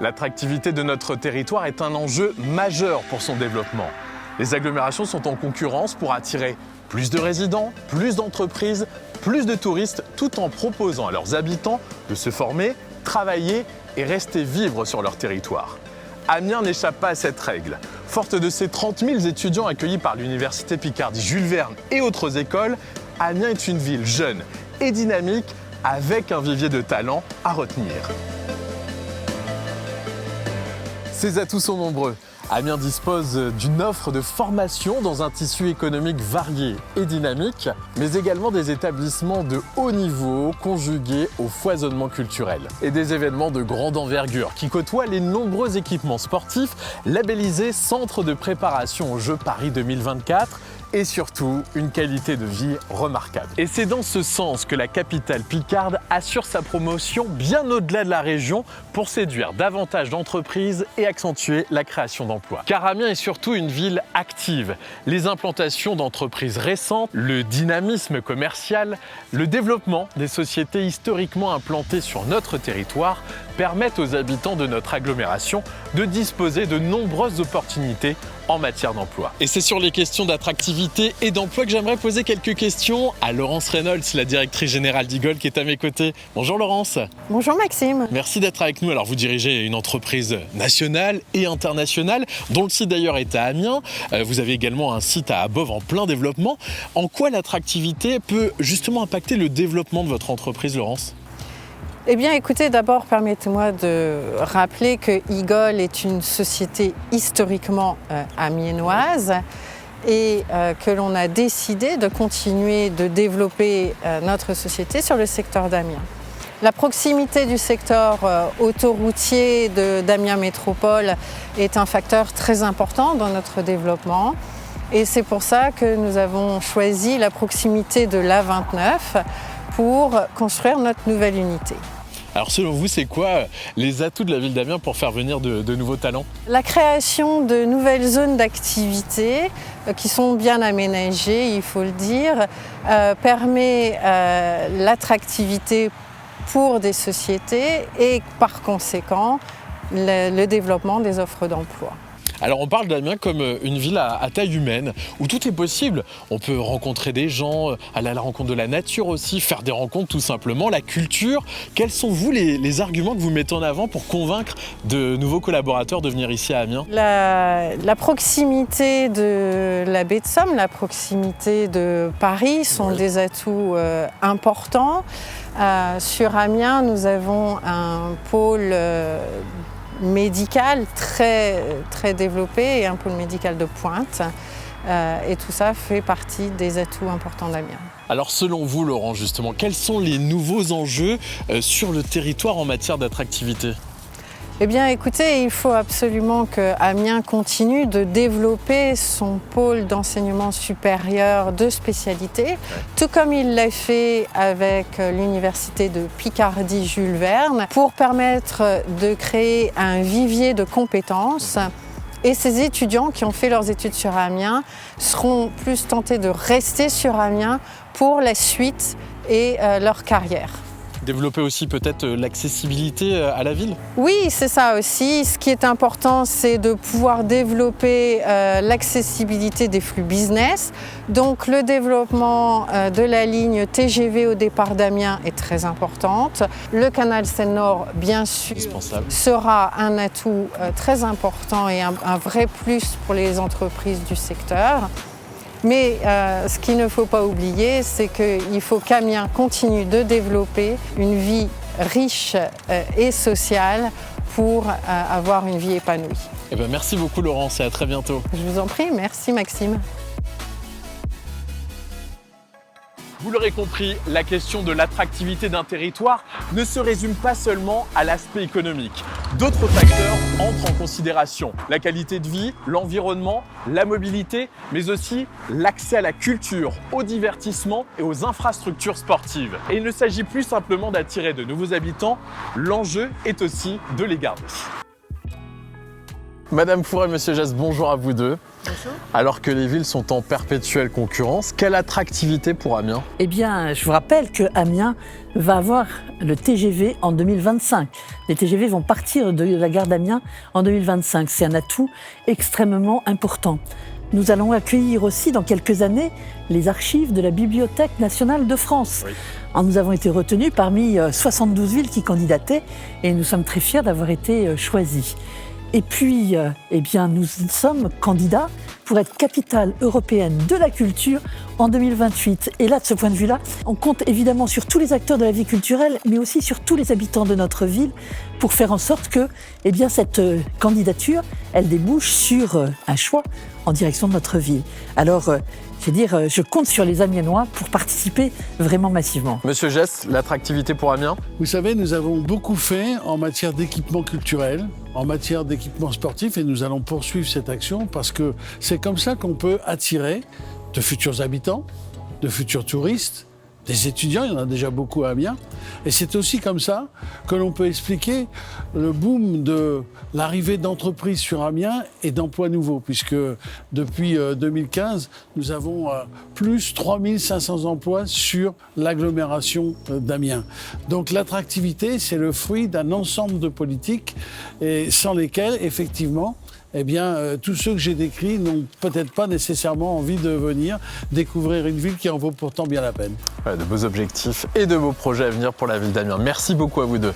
L'attractivité de notre territoire est un enjeu majeur pour son développement. Les agglomérations sont en concurrence pour attirer plus de résidents, plus d'entreprises, plus de touristes, tout en proposant à leurs habitants de se former, travailler et rester vivre sur leur territoire. Amiens n'échappe pas à cette règle. Forte de ses 30 000 étudiants accueillis par l'Université Picardie Jules Verne et autres écoles, Amiens est une ville jeune et dynamique avec un vivier de talents à retenir. Ses atouts sont nombreux. Amiens dispose d'une offre de formation dans un tissu économique varié et dynamique, mais également des établissements de haut niveau conjugués au foisonnement culturel et des événements de grande envergure qui côtoient les nombreux équipements sportifs labellisés Centre de préparation aux Jeux Paris 2024 et surtout une qualité de vie remarquable. Et c'est dans ce sens que la capitale picarde assure sa promotion bien au-delà de la région pour séduire davantage d'entreprises et accentuer la création d'emplois. Car Amiens est surtout une ville active. Les implantations d'entreprises récentes, le dynamisme commercial, le développement des sociétés historiquement implantées sur notre territoire permettent aux habitants de notre agglomération de disposer de nombreuses opportunités en matière d'emploi. Et c'est sur les questions d'attractivité et d'emploi que j'aimerais poser quelques questions à Laurence Reynolds, la directrice générale d'Igol qui est à mes côtés. Bonjour Laurence. Bonjour Maxime. Merci d'être avec nous. Alors vous dirigez une entreprise nationale et internationale dont le site d'ailleurs est à Amiens. Vous avez également un site à Above en plein développement. En quoi l'attractivité peut justement impacter le développement de votre entreprise, Laurence ? Eh bien écoutez, d'abord permettez-moi de rappeler que Igol est une société historiquement amiénoise et que l'on a décidé de continuer de développer notre société sur le secteur d'Amiens. La proximité du secteur autoroutier d'Amiens Métropole est un facteur très important dans notre développement et c'est pour ça que nous avons choisi la proximité de l'A29 pour construire notre nouvelle unité. Alors selon vous, c'est quoi les atouts de la ville d'Amiens pour faire venir de nouveaux talents ? La création de nouvelles zones d'activité qui sont bien aménagées, il faut le dire, permet l'attractivité pour des sociétés et par conséquent le développement des offres d'emploi. Alors on parle d'Amiens comme une ville à taille humaine, où tout est possible. On peut rencontrer des gens, aller à la rencontre de la nature aussi, faire des rencontres tout simplement, la culture. Quels sont vous les arguments que vous mettez en avant pour convaincre de nouveaux collaborateurs de venir ici à Amiens ? La proximité de la baie de Somme, la proximité de Paris sont des atouts importants. Sur Amiens, nous avons un pôle médical très développé et un pôle médical de pointe. Et tout ça fait partie des atouts importants d'Amiens. Alors selon vous, Laurent, justement, quels sont les nouveaux enjeux sur le territoire en matière d'attractivité ? Eh bien écoutez, il faut absolument que Amiens continue de développer son pôle d'enseignement supérieur de spécialité, tout comme il l'a fait avec l'Université de Picardie Jules Verne, pour permettre de créer un vivier de compétences. Et ces étudiants qui ont fait leurs études sur Amiens seront plus tentés de rester sur Amiens pour la suite et leur carrière. Développer aussi peut-être l'accessibilité à la ville ? Oui, c'est ça aussi. Ce qui est important, c'est de pouvoir développer l'accessibilité des flux business. Donc le développement de la ligne TGV au départ d'Amiens est très importante. Le canal Seine-Nord, bien sûr, sera un atout très important et un vrai plus pour les entreprises du secteur. Mais ce qu'il ne faut pas oublier, c'est qu'il faut qu'Amiens continue de développer une vie riche et sociale pour avoir une vie épanouie. Eh bien, merci beaucoup Laurence et à très bientôt. Je vous en prie, merci Maxime. Vous l'aurez compris, la question de l'attractivité d'un territoire ne se résume pas seulement à l'aspect économique. D'autres facteurs entrent en considération. La qualité de vie, l'environnement, la mobilité, mais aussi l'accès à la culture, au divertissement et aux infrastructures sportives. Et il ne s'agit plus simplement d'attirer de nouveaux habitants, l'enjeu est aussi de les garder. Madame Fourret, Monsieur Geste, bonjour à vous deux. Bonjour. Alors que les villes sont en perpétuelle concurrence, quelle attractivité pour Amiens? Eh bien, je vous rappelle que Amiens va avoir le TGV en 2025. Les TGV vont partir de la gare d'Amiens en 2025. C'est un atout extrêmement important. Nous allons accueillir aussi dans quelques années les archives de la Bibliothèque nationale de France. Oui. Alors, nous avons été retenus parmi 72 villes qui candidataient et nous sommes très fiers d'avoir été choisis. Et puis, eh bien, nous sommes candidats pour être capitale européenne de la culture en 2028. Et là, de ce point de vue-là, on compte évidemment sur tous les acteurs de la vie culturelle, mais aussi sur tous les habitants de notre ville pour faire en sorte que eh bien, cette candidature, elle débouche sur un choix en direction de notre ville. Alors, je compte sur les Amiénois pour participer vraiment massivement. Monsieur Geste, l'attractivité pour Amiens? Vous savez, nous avons beaucoup fait en matière d'équipement culturel, en matière d'équipement sportif, et nous allons poursuivre cette action parce que c'est comme ça qu'on peut attirer de futurs habitants, de futurs touristes, des étudiants, il y en a déjà beaucoup à Amiens. Et c'est aussi comme ça que l'on peut expliquer le boom de l'arrivée d'entreprises sur Amiens et d'emplois nouveaux, puisque depuis 2015, nous avons plus 3500 emplois sur l'agglomération d'Amiens. Donc l'attractivité, c'est le fruit d'un ensemble de politiques et sans lesquelles, effectivement, eh bien, tous ceux que j'ai décrits n'ont peut-être pas nécessairement envie de venir découvrir une ville qui en vaut pourtant bien la peine. Ouais, de beaux objectifs et de beaux projets à venir pour la ville d'Amiens. Merci beaucoup à vous deux.